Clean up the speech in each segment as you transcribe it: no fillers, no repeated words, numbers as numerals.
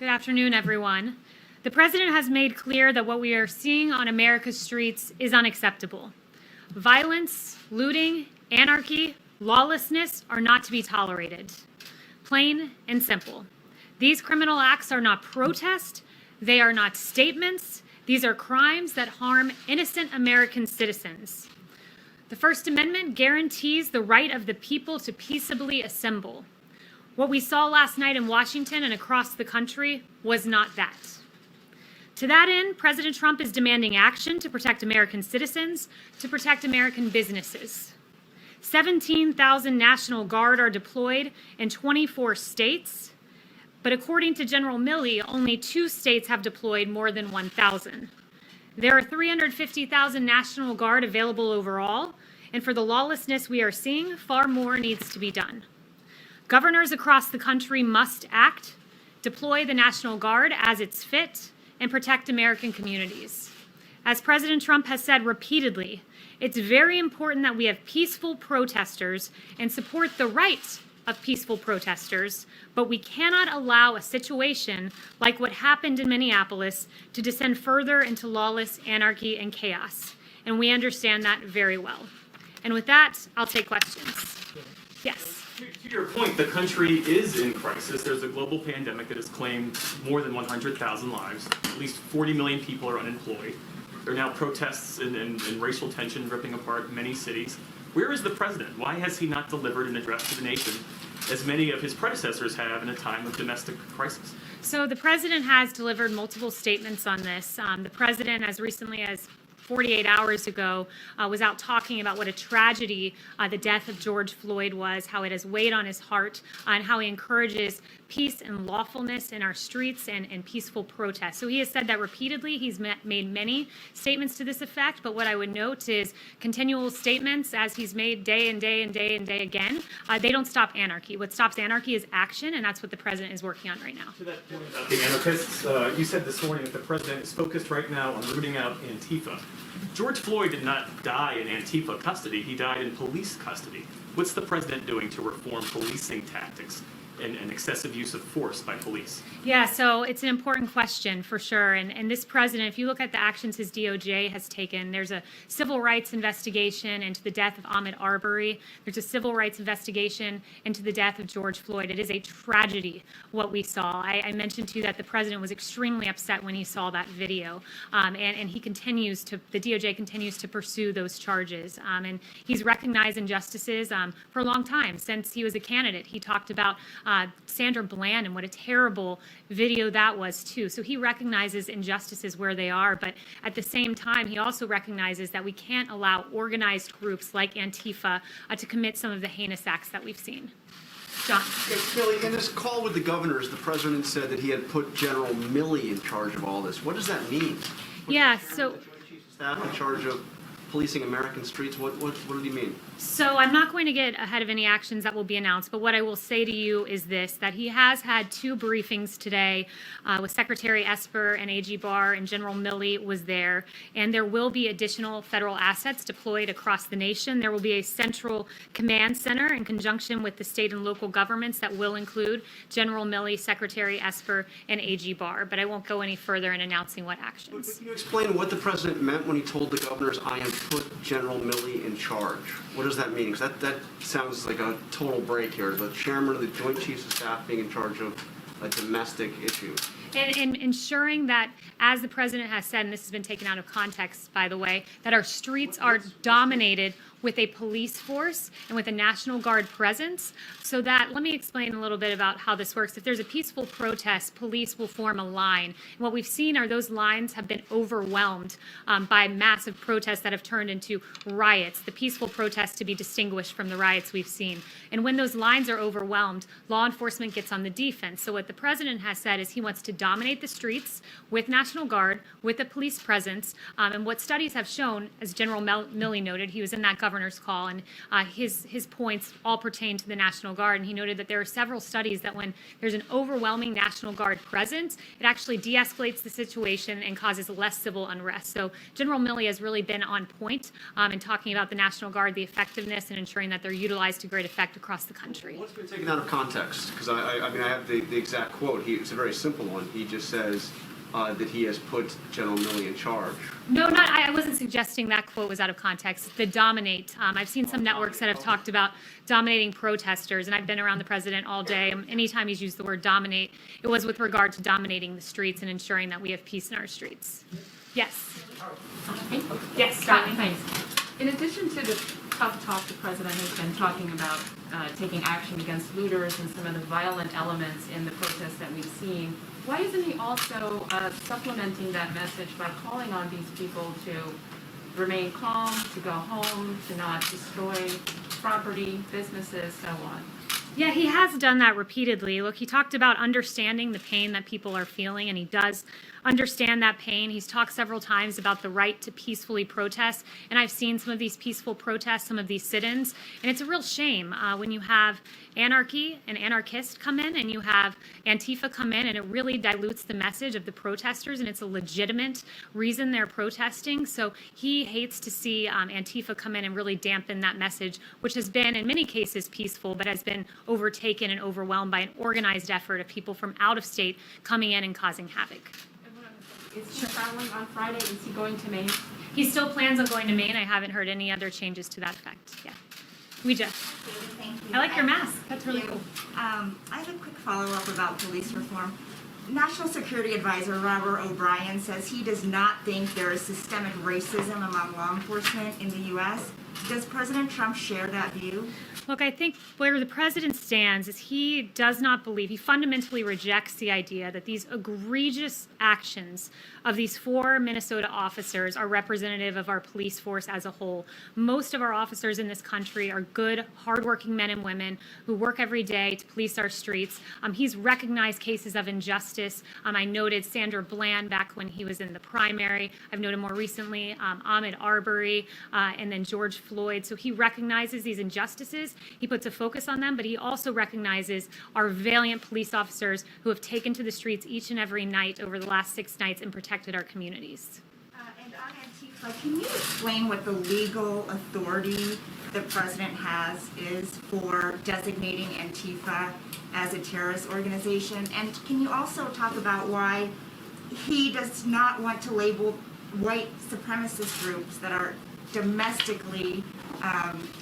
Good afternoon, everyone. The president has made clear that what we are seeing on America's streets is unacceptable. Violence, looting, anarchy, lawlessness are not to be tolerated. Plain and simple. These criminal acts are not protest, they are not statements, these are crimes that harm innocent American citizens. The First Amendment guarantees the right of the people to peaceably assemble. What we saw last night in Washington and across the country was not that. To that end, President Trump is demanding action to protect American citizens, to protect American businesses. 17,000 National Guard are deployed in 24 states, but according to General Milley, only 2 states have deployed more than 1,000. There are 350,000 National Guard available overall, and for the lawlessness we are seeing, far more needs to be done. Governors across the country must act, deploy the National Guard as it's fit, and protect American communities. As President Trump has said repeatedly, it's very important that we have peaceful protesters and support the rights of peaceful protesters, but we cannot allow a situation like what happened in Minneapolis to descend further into lawless anarchy and chaos. And we understand that very well. And with that, I'll take questions. Yes. To your point, the country is in crisis. There's a global pandemic that has claimed more than 100,000 lives. At least 40 million people are unemployed. There are now protests and racial tension ripping apart many cities. Where is the president? Why has he not delivered an address to the nation, as many of his predecessors have in a time of domestic crisis? So the president has delivered multiple statements on this. The president, as recently as 48 hours ago, was out talking about what a tragedy the death of George Floyd was, how it has weighed on his heart, and how he encourages peace and lawfulness in our streets and peaceful protests. So he has said that repeatedly. He's made many statements to this effect, but what I would note is continual statements, as he's made day and day and day and day again, they don't stop anarchy. What stops anarchy is action, and that's what the president is working on right now. To that point about the anarchists, you said this morning that the president is focused right now on rooting out Antifa. George Floyd did not die in Antifa custody. He died in police custody. What's the president doing to reform policing tactics and excessive use of force by police? Yeah, so it's an important question for sure. And this president, if you look at the actions his DOJ has taken, there's a civil rights investigation into the death of Ahmaud Arbery. There's a civil rights investigation into the death of George Floyd. It is a tragedy what we saw. I mentioned to you that the president was extremely upset when he saw that video. And he continues to, the DOJ continues to pursue those charges. And he's recognized injustices for a long time. Since he was a candidate, he talked about Sandra Bland and what a terrible video that was too. So he recognizes injustices where they are, but at the same time, he also recognizes that we can't allow organized groups like Antifa to commit some of the heinous acts that we've seen. John. Kayleigh, in his call with the governors, the president said that he had put General Milley in charge of all this. What does that mean? Yeah, so Chief of Staff in charge of policing American streets. What did he mean? So I'm not going to get ahead of any actions that will be announced, but what I will say to you is this, that he has had 2 briefings today with Secretary Esper and AG Barr, and General Milley was there, and there will be additional federal assets deployed across the nation. There will be a central command center in conjunction with the state and local governments that will include General Milley, Secretary Esper, and AG Barr, but I won't go any further in announcing what actions. But can you explain what the president meant when he told the governors, I am put General Milley in charge? What does that mean? Because that sounds like a total break here. The chairman of the Joint Chiefs of Staff being in charge of a domestic issue. And ensuring that, as the president has said, and this has been taken out of context, by the way, that our streets are dominated with a police force and with a National Guard presence, so that, let me explain a little bit about how this works. If there's a peaceful protest, police will form a line. And what we've seen are those lines have been overwhelmed by massive protests that have turned into riots, the peaceful protests to be distinguished from the riots we've seen. And when those lines are overwhelmed, law enforcement gets on the defense. So what the president has said is he wants to dominate the streets with National Guard, with a police presence, and what studies have shown, as General Milley noted, he was in that government governor's call, and his points all pertain to the National Guard. And he noted that there are several studies that when there's an overwhelming National Guard presence, it actually de-escalates the situation and causes less civil unrest. So General Milley has really been on point in talking about the National Guard, the effectiveness, and ensuring that they're utilized to great effect across the country. What's been taken out of context? Because I mean, I have the exact quote. It's a very simple one. He just says that he has put General Milley in charge. No, I wasn't suggesting that quote was out of context. The dominate. I've seen some networks that have talked about dominating protesters, and I've been around the president all day. Anytime he's used the word dominate, it was with regard to dominating the streets and ensuring that we have peace in our streets. Yes. Yes, Scott. Thanks. In addition to the tough talk the president has been talking about taking action against looters and some of the violent elements in the protests that we've seen, why isn't he also supplementing that message by calling on these people to remain calm, to go home, to not destroy property, businesses, so on? Yeah, he has done that repeatedly. Look, he talked about understanding the pain that people are feeling, and he does understand that pain. He's talked several times about the right to peacefully protest, and I've seen some of these peaceful protests, some of these sit-ins, and it's a real shame when you have anarchy and anarchists come in and you have Antifa come in, and it really dilutes the message of the protesters, and it's a legitimate reason they're protesting. So he hates to see Antifa come in and really dampen that message, which has been in many cases peaceful, but has been overtaken and overwhelmed by an organized effort of people from out of state coming in and causing havoc. Is he traveling on Friday? Is he going to Maine? He still plans on going to Maine. I haven't heard any other changes to that effect. Yeah. Ouija. Thank you. I like your mask. That's really cool. I have a quick follow-up about police reform. National Security Advisor Robert O'Brien says he does not think there is systemic racism among law enforcement in the U.S. Does President Trump share that view? Look, I think where the president stands is he does not believe, he fundamentally rejects the idea that these egregious actions of these 4 Minnesota officers are representative of our police force as a whole. Most of our officers in this country are good, hardworking men and women who work every day to police our streets. He's recognized cases of injustice. I noted Sandra Bland back when he was in the primary. I've noted more recently Ahmaud Arbery and then George Floyd. So he recognizes these injustices. He puts a focus on them, but he also recognizes our valiant police officers who have taken to the streets each and every night over the last 6 nights and protected our communities. And on Antifa, can you explain what the legal authority the president is for designating Antifa as a terrorist organization? And can you also talk about why he does not want to label white supremacist groups that are domestically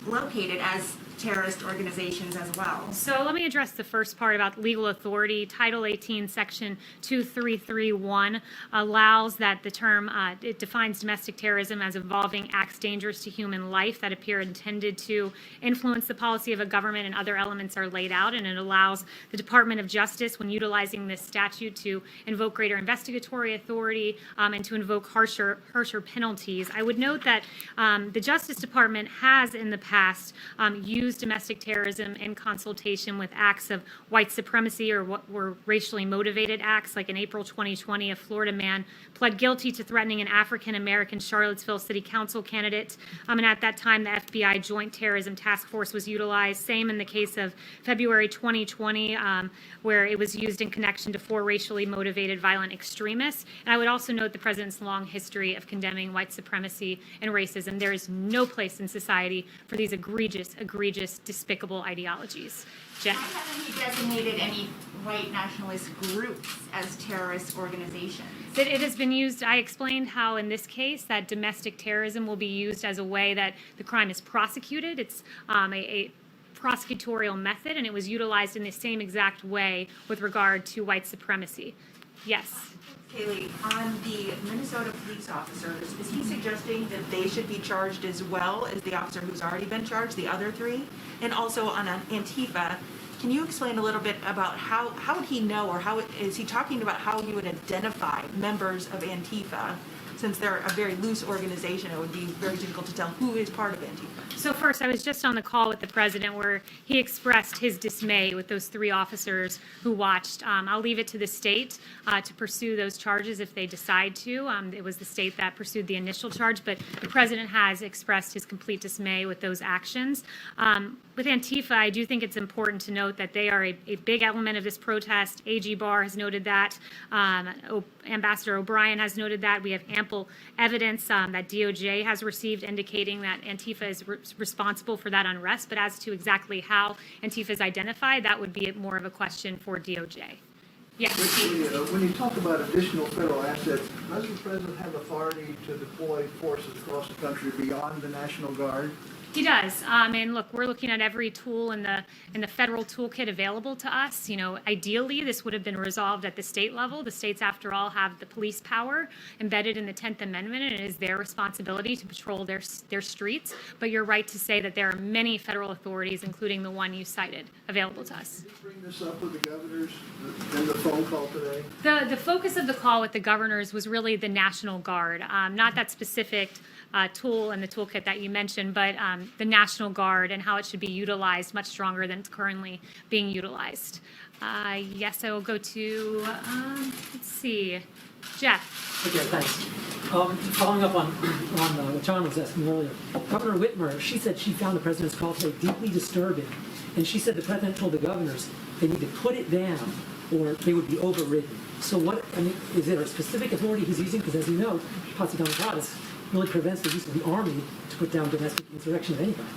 located as terrorist organizations as well? So let me address the first part about legal authority. Title 18, Section 2331 allows that the term, it defines domestic terrorism as involving acts dangerous to human life that appear intended to influence the policy of a government, and other elements are laid out, and it allows the Department of Justice, when utilizing this statute, to invoke greater investigatory authority and to invoke harsher penalties. I would note that the Justice Department has in the past used domestic terrorism in consultation with acts of white supremacy or what were racially motivated acts. Like in April 2020, a Florida man pled guilty to threatening an African-American Charlottesville City Council candidate. And at that time, the FBI Joint Terrorism Task Force was utilized. Same in the case of February 2020, where it was used in connection to 4 racially motivated violent extremists. And I would also note the president's long history of condemning white supremacy and racism. There is no place in society for these egregious, despicable ideologies. Jen? Why haven't he designated any white nationalist groups as terrorist organizations? It has been used. I explained how in this case that domestic terrorism will be used as a way that the crime is prosecuted. It's a prosecutorial method, and it was utilized in the same exact way with regard to white supremacy. Yes. Kayleigh, on the Minnesota police officers, is he suggesting that they should be charged as well as the officer who's already been charged, the other 3? And also on Antifa, can you explain a little bit about how would he know, or how is he talking about how he would identify members of Antifa since they're a very loose organization, it would be very difficult to tell who is part of Antifa. So first, I was just on the call with the president where he expressed his dismay with those 3 officers who watched. I'll leave it to the state to pursue those charges if they decide to. It was the state that pursued the initial charge, but the president has expressed his complete dismay with those actions. With Antifa, I do think it's important to note that they are a big element of this protest. AG Barr has noted that. Ambassador O'Brien has noted that. We have ample evidence that DOJ has received indicating that Antifa is responsible for that unrest. But as to exactly how Antifa is identified, that would be more of a question for DOJ. Yes. When you talk about additional federal assets, does the president have authority to deploy forces across the country beyond the National Guard? He does. And look, we're looking at every tool in the federal toolkit available to us. You know, ideally, this would have been resolved at the state level. The states, after all, have the police power embedded in the 10th Amendment, and it is their responsibility to patrol their streets. But you're right to say that there are many federal authorities, including the one you cited, available to us. Did you bring this up with the governors in the phone call today? The focus of the call with the governors was really the National Guard, not that specific tool in the toolkit that you mentioned, but the National Guard and how it should be utilized much stronger than it's currently being utilized. Yes, I will go to, let's see, Jeff. Okay, thanks. Following up on what John was asking earlier, Governor Whitmer, she said she found the president's call today deeply disturbing, and she said the president told the governors they need to put it down or they would be overridden. So what, I mean, is there a specific authority he's using? Because as you know, Posse Comitatus really prevents the use of the army to put down domestic insurrection of any kind.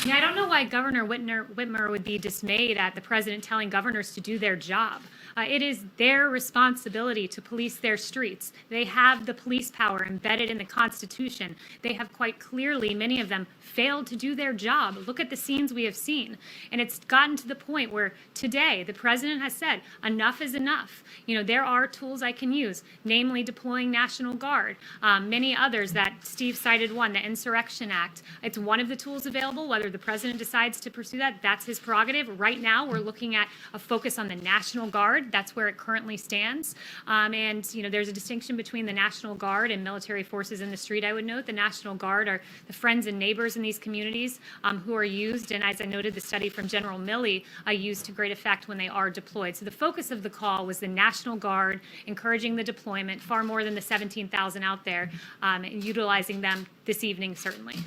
Yeah, I don't know why Governor Whitmer would be dismayed at the president telling governors to do their job. It is their responsibility to police their streets. They have the police power embedded in the Constitution. They have quite clearly, many of them, failed to do their job. Look at the scenes we have seen. And it's gotten to the point where today the president has said, enough is enough. You know, there are tools I can use, namely deploying National Guard, many others that Steve cited one, the Insurrection Act. It's one of the tools available. Whether the president decides to pursue that, that's his prerogative. Right now, we're looking at a focus on the National Guard. That's where it currently stands. And, you know, there's a distinction between the National Guard and military forces in the street, I would note. The National Guard are the friends and neighbors in these communities who are used, and as I noted, the study from General Milley, used to great effect when they are deployed. So the focus of the call was the National Guard, encouraging the deployment, far more than the 17,000 out there, and utilizing them this evening, certainly.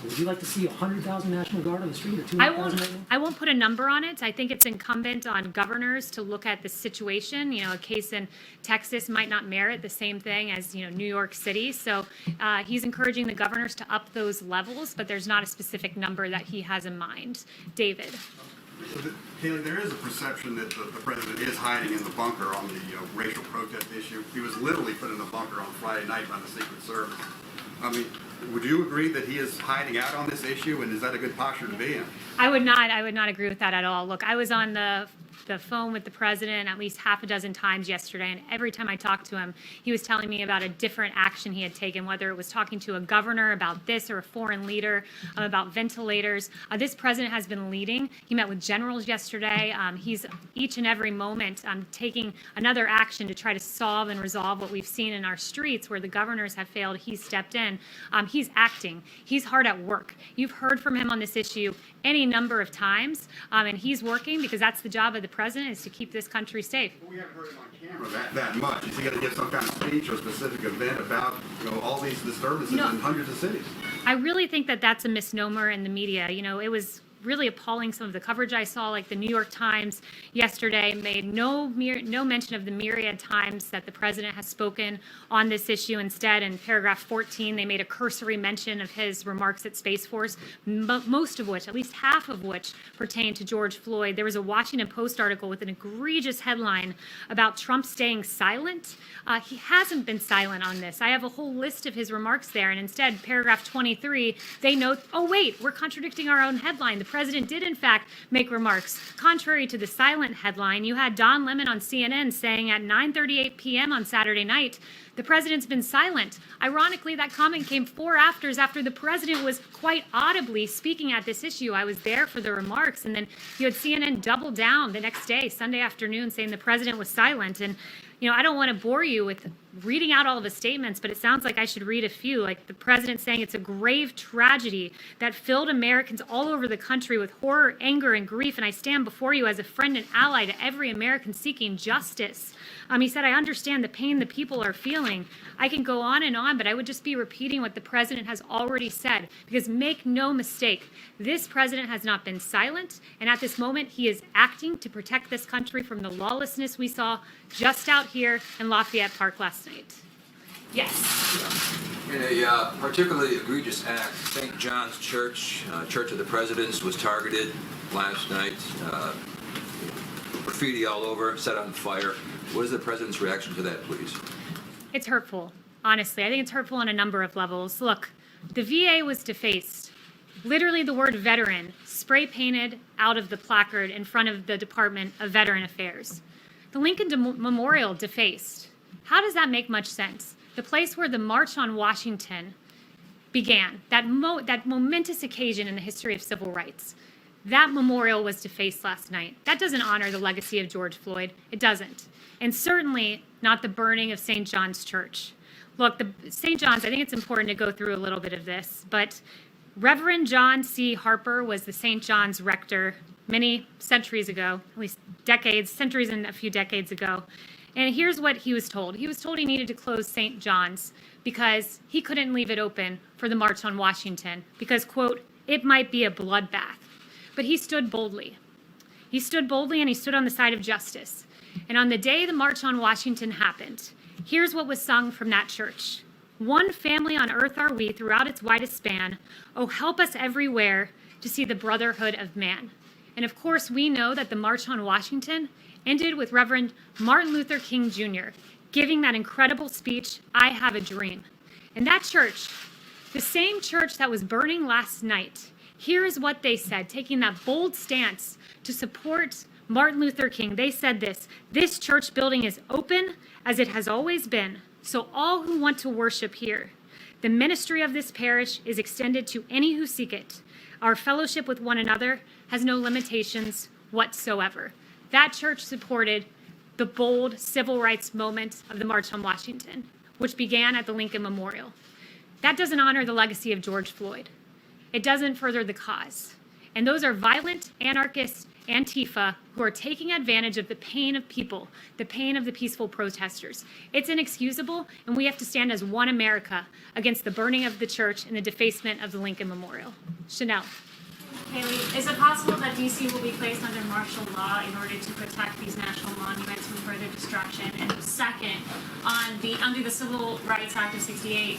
Would you like to see 100,000 National Guard on the street or 200,000 right now? I won't put a number on it. I think it's incumbent on governors to look at the situation. You know, a case in Texas might not merit the same thing as, you know, New York City. So he's encouraging the governors to up those levels, but there's not a specific number that he has in mind. David. Kayleigh, there is a perception that the president is hiding in the bunker on the racial protest issue. He was literally put in the bunker on Friday night by the Secret Service. I mean, would you agree that he is hiding out on this issue, and is that a good posture to be in? I would not agree with that at all. Look, I was on the phone with the president at least half a dozen times yesterday, and every time I talked to him, he was telling me about a different action he had taken, whether it was talking to a governor about this or a foreign leader about ventilators. This president has been leading. He met with generals yesterday. He's each and every moment taking another action to try to solve and resolve what we've seen in our streets where the governors have failed. He's stepped in. He's acting. He's hard at work. You've heard from him on this issue any number of times, and he's working because that's the job of the president, is to keep this country safe. Well, we haven't heard him on camera that much. Is he going to give some kind of speech or specific event about all these disturbances in hundreds of cities? I really think that that's a misnomer in the media. You know, it was really appalling, some of the coverage I saw, like the New York Times yesterday made no mention of the myriad times that the president has spoken on this issue. Instead, in paragraph 14, they made a cursory mention of his remarks at Space Force, most of which, at least half of which, pertain to George Floyd. There was a Washington Post article with an egregious headline about Trump staying silent. He hasn't been silent on this. I have a whole list of his remarks there, and instead, paragraph 23, they note, oh wait, we're contradicting our own headline. The president did, in fact, make remarks. Contrary to the silent headline, you had Don Lemon on CNN saying at 9:38 p.m. on Saturday night, the president's been silent. Ironically, that comment came 4 hours after the president was quite audibly speaking at this issue. I was there for the remarks, and then you had CNN double down the next day, Sunday afternoon, saying the president was silent. And, you know, I don't want to bore you with reading out all of his statements, but it sounds like I should read a few. Like the president saying it's a grave tragedy that filled Americans all over the country with horror, anger, and grief, and I stand before you as a friend and ally to every American seeking justice. He said, I understand the pain the people are feeling. I can go on, but I would just be repeating what the president has already said, because make no mistake, this president has not been silent, and at this moment, he is acting to protect this country from the lawlessness we saw just out here in Lafayette Park last night. Yes. In a particularly egregious act, St. John's Church, Church of the Presidents, was targeted last night. Graffiti all over, set on fire. What is the president's reaction to that, please? It's hurtful, honestly. I think it's hurtful on a number of levels. Look, the VA was defaced. Literally the word veteran spray painted out of the placard in front of the Department of Veteran Affairs. The Lincoln Memorial defaced. How does that make much sense? The place where the March on Washington began, that momentous occasion in the history of civil rights, that memorial was defaced last night. That doesn't honor the legacy of George Floyd. It doesn't. And certainly not the burning of St. John's Church. Look, St. John's, I think it's important to go through a little bit of this, but Reverend John C. Harper was the St. John's rector many centuries ago, at least centuries and a few decades ago. And here's what he was told. He was told he needed to close St. John's because he couldn't leave it open for the March on Washington because, quote, it might be a bloodbath. But he stood boldly. He stood boldly and he stood on the side of justice. And on the day the March on Washington happened, here's what was sung from that church. One family on earth are we throughout its widest span. Oh, help us everywhere to see the brotherhood of man. And of course, we know that the March on Washington ended with Reverend Martin Luther King Jr. giving that incredible speech, I Have a Dream. And that church, the same church that was burning last night, here is what they said, taking that bold stance to support Martin Luther King. They said this church building is open as it has always been, so all who want to worship here. The ministry of this parish is extended to any who seek it. Our fellowship with one another has no limitations whatsoever. That church supported the bold civil rights moment of the March on Washington, which began at the Lincoln Memorial. That doesn't honor the legacy of George Floyd. It doesn't further the cause. And those are violent anarchists, Antifa, who are taking advantage of the pain of people, the pain of the peaceful protesters. It's inexcusable, and we have to stand as one America against the burning of the church and the defacement of the Lincoln Memorial. Chanel. Kayleigh, is it possible that D.C. will be placed under martial law in order to protect these national monuments from further destruction? And second, under the Civil Rights Act of '68,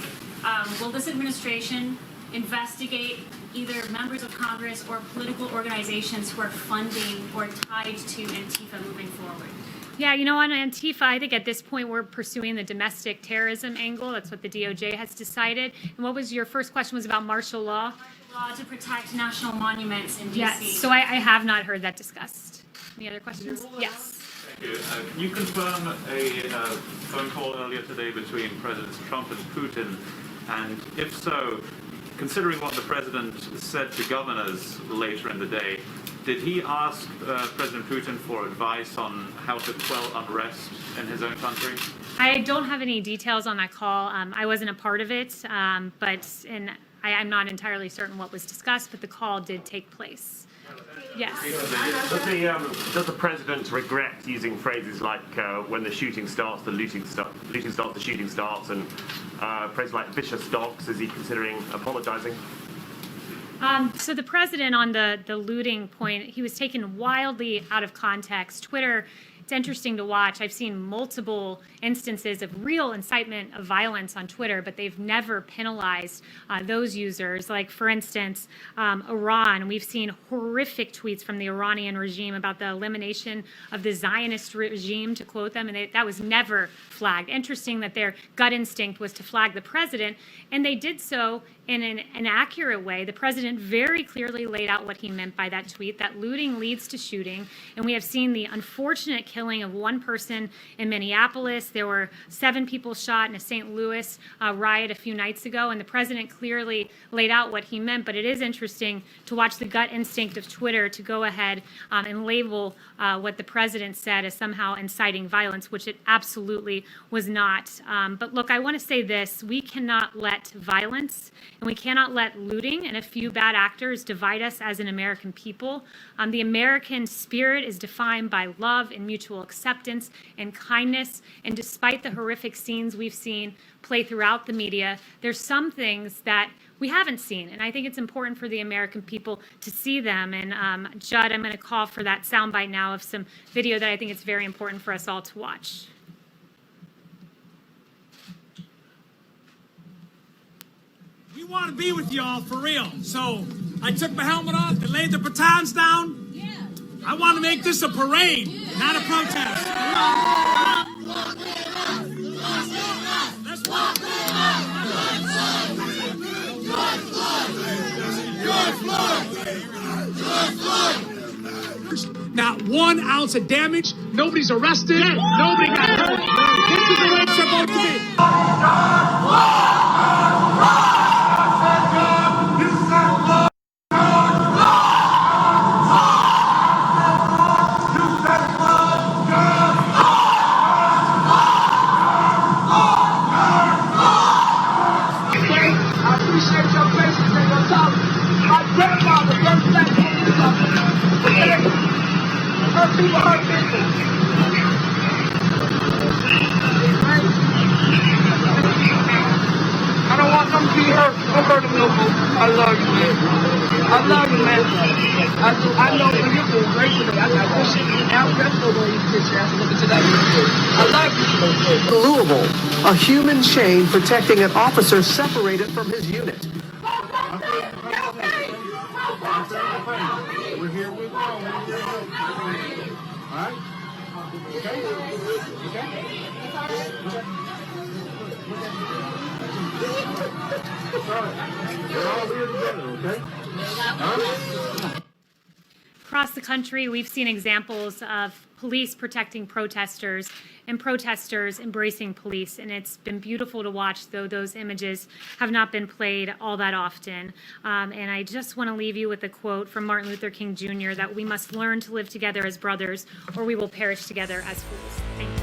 will this administration investigate either members of Congress or political organizations who are funding or tied to Antifa moving forward? Yeah, on Antifa, I think at this point we're pursuing the domestic terrorism angle. That's what the DOJ has decided. And what was your first question was about martial law? Martial law to protect national monuments in D.C. Yes, so I have not heard that discussed. Any other questions? Yes. Thank you. Can you confirm a phone call earlier today between Presidents Trump and Putin? And if so, considering what the president said to governors later in the day, did he ask President Putin for advice on how to quell unrest in his own country? I don't have any details on that call. I wasn't a part of it, I'm not entirely certain what was discussed, but the call did take place. Yes. Does the president regret using phrases like when the shooting starts, the looting starts, the shooting starts, and phrases like vicious dogs? Is he considering apologizing? So the president on the looting point, he was taken wildly out of context. Twitter, it's interesting to watch. I've seen multiple instances of real incitement of violence on Twitter, but they've never penalized those users. Like, for instance, Iran. We've seen horrific tweets from the Iranian regime about the elimination of the Zionist regime, to quote them, and that was never flagged. Interesting that their gut instinct was to flag the president, and they did so in an accurate way. The president very clearly laid out what he meant by that tweet, that looting leads to shooting, and we have seen the unfortunate killing of one person in Minneapolis. There were 7 people shot in a St. Louis riot a few nights ago, and the president clearly laid out what he meant. But it is interesting to watch the gut instinct of Twitter to go ahead and label what the president said as somehow inciting violence, which it absolutely was not. But look, I want to say this. We cannot let violence and we cannot let looting and a few bad actors divide us as an American people. The American spirit is defined by love and mutual acceptance and kindness. And despite the horrific scenes we've seen play throughout the media, there's some things that we haven't seen. And I think it's important for the American people to see them. And Judd, I'm going to call for that soundbite now of some video that I think it's very important for us all to watch. We want to be with y'all for real. So I took my helmet off and laid the batons down. Yeah. I want to make this a parade, not a protest. Let's walk Not 1 ounce of damage. Nobody's arrested. Nobody got hurt. This is the way it's supposed to be. I don't want them to be hurt. Don't hurt them no more. I love you, man. I love you, man. I know when you're doing great today. I got this shit out. That's the way you get your ass looking today. I love you. Louisville, a human chain protecting an officer separated from his unit. We're here with you. All right? We're all here together, okay? Across the country, we've seen examples of police protecting protesters and protesters embracing police. And it's been beautiful to watch, though those images have not been played all that often. And I just want to leave you with a quote from Martin Luther King Jr. that we must learn to live together as brothers or we will perish together as fools. Thank you.